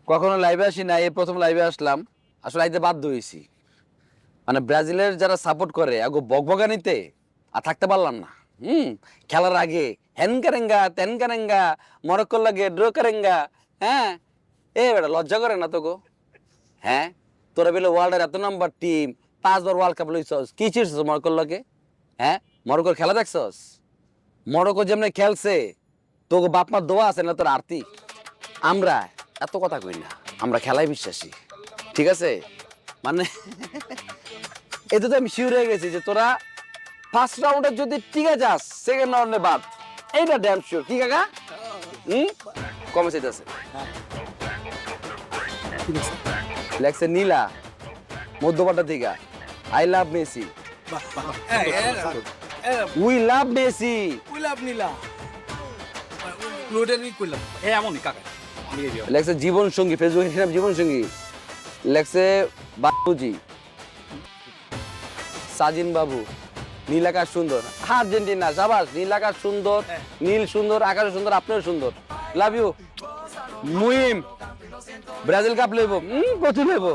কখনো লাইভে আসি না, এই প্রথম লাইভে আসলাম। আসলে আইতে বাধ্য হয়েছি, মানে ব্রাজিলের যারা সাপোর্ট করে আগো বকবকানিতে আর থাকতে পারলাম না। হুম। খেলার আগে হ্যান কারেঙ্গা ত্যান কারেঙ্গা, মরক্কোর লাগে ড্র কারেঙ্গা। হ্যাঁ, এ বেটা লজ্জা করে না তো গো? হ্যাঁ, তোরা বেলে ওয়ার্ল্ডের এত নাম্বার টিম, 5 বার ওয়ার্ল্ড কাপ লইছস, কি চিরছস মরক্কোর লাগে? হ্যাঁ, মরক্কোর খেলা দেখছস? মরক্কো যেমনে খেলছে, তোকে বাপ মার দোয়া আছে না তোর আরতি? আমরা এত কথা কই না, আমরা খেলায় বিশ্বাসী, ঠিক আছে? মানে এতে তো আমি শিওর হয়ে গেছি যে তোরা ফার্স্ট রাউন্ডে যদি টিকে যাস, সেকেন্ড রাউন্ডে বাদ। এইটা ড্যাম শিওর, কি কাকা? হুম, কমে চাইতেছে। লেখছে নীলা মধ্যপাটা থেকে, I love Messi, we love Messi. কইলাম নিলা লোডেরই কইলাম এমনই কাকা লেখছে জীবন সঙ্গী, ফেসবুকে নাম জীবন সঙ্গী। লেখছে বাবুজি, সাজিন বাবু, নীল আকাশ সুন্দর, আর্জেন্টিনা সাবাস। নীল আকাশ সুন্দর, নীল সুন্দর, আকাশ সুন্দর, আপনিও সুন্দর। Love you. Muhim Brazil cup লইব, প্রচুর লইব।